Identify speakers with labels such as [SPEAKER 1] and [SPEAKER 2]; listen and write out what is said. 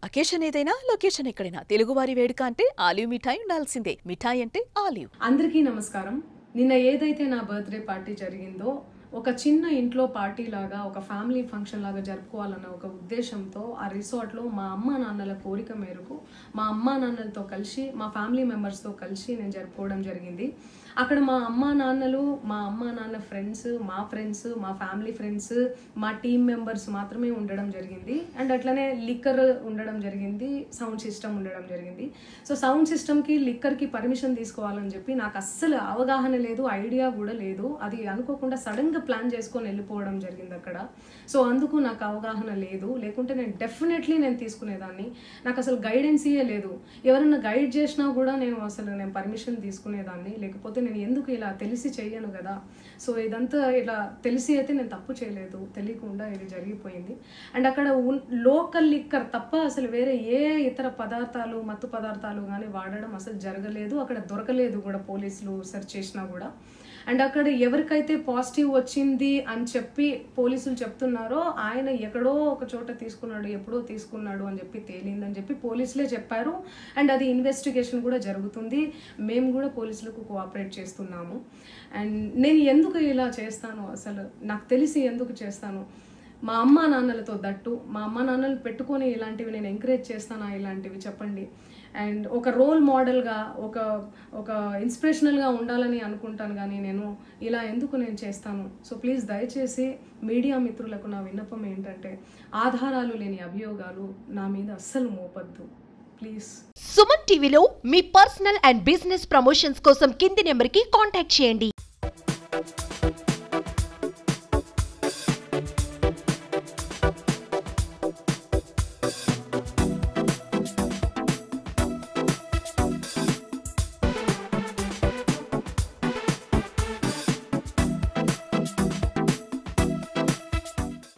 [SPEAKER 1] Occasion ఏదైనా location ఎక్కడైనా తెలుగువారి వేడుక అంటే ఆలివ్ మిఠాయి ఉండాల్సిందే. మిఠాయి అంటే ఆలివ్.
[SPEAKER 2] అందరికీ నమస్కారం. నిన్న ఏదైతే నా బర్త్డే పార్టీ జరిగిందో ఒక చిన్న ఇంట్లో పార్టీ లాగా ఒక ఫ్యామిలీ ఫంక్షన్ లాగా జరుపుకోవాలన్న ఒక ఉద్దేశంతో ఆ రిసార్ట్లో మా అమ్మ నాన్నల కోరిక మేరకు మా అమ్మ నాన్నలతో కలిసి మా ఫ్యామిలీ మెంబర్స్తో కలిసి నేను జరుపుకోవడం జరిగింది. అక్కడ మా అమ్మ నాన్న ఫ్రెండ్స్, మా ఫ్యామిలీ ఫ్రెండ్స్, మా టీమ్ మెంబర్స్ మాత్రమే ఉండడం జరిగింది. అండ్ అట్లనే లిక్కర్ ఉండడం జరిగింది, సౌండ్ సిస్టమ్ ఉండడం జరిగింది. సో సౌండ్ సిస్టమ్కి లిక్కర్కి పర్మిషన్ తీసుకోవాలని చెప్పి నాకు అస్సలు అవగాహన లేదు, ఐడియా కూడా లేదు. అది అనుకోకుండా సడన్గా ప్లాన్ చేసుకొని వెళ్ళిపోవడం జరిగింది అక్కడ. సో అందుకు నాకు అవగాహన లేదు, లేకుంటే నేను డెఫినెట్లీ తీసుకునేదాన్ని. నాకు అసలు గైడెన్సీయే లేదు. ఎవరైనా గైడ్ చేసినా కూడా నేను పర్మిషన్ తీసుకునేదాన్ని, లేకపోతే నేను ఎందుకు ఇలా తెలిసి చెయ్యను కదా. సో ఇదంతా ఇలా తెలిసి అయితే నేను తప్పు చేయలేదు, తెలియకుండా ఇది జరిగిపోయింది. అండ్ అక్కడ లోకల్ లిక్కర్ తప్ప అసలు వేరే ఏ ఇతర పదార్థాలు, మత్తు పదార్థాలు కానీ వాడడం అసలు జరగలేదు. అక్కడ దొరకలేదు కూడా, పోలీసులు సెర్చ్ చేసినా కూడా. అండ్ అక్కడ ఎవరికైతే పాజిటివ్ వచ్చింది అని చెప్పి పోలీసులు చెప్తున్నారో ఆయన ఎక్కడో ఒక చోట తీసుకున్నాడు, ఎప్పుడో తీసుకున్నాడు అని చెప్పి తేలిందని చెప్పి పోలీసులే చెప్పారు. అండ్ అది ఇన్వెస్టిగేషన్ కూడా జరుగుతుంది. మేము కూడా పోలీసులకు కోఆపరేట్ చేస్తున్నాము. అండ్ నేను ఎందుకు ఇలా చేస్తాను, అసలు నాకు తెలిసి ఎందుకు చేస్తాను, మా అమ్మ నాన్నలతో దట్టు మా అమ్మ నాన్నలు పెట్టుకొని ఇలాంటివి నేను ఎంకరేజ్ చేస్తానా, ఇలాంటివి చెప్పండి. అండ్ ఒక రోల్ మోడల్గా ఒక ఇన్స్పిరేషనల్గా ఉండాలని అనుకుంటాను, కానీ నేను ఇలా ఎందుకు చేస్తాను. సో ప్లీజ్ దయచేసి మీడియా మిత్రులకు నా విన్నపం ఏంటంటే ఆధారాలు లేని అభియోగాలు నా మీద అస్సలు మోపద్దు ప్లీజ్.
[SPEAKER 3] సుమన్ టీవీలో మీ పర్సనల్ అండ్ బిజినెస్ ప్రమోషన్స్ కోసం కింది నెంబర్కి కాంటాక్ట్ చేయండి.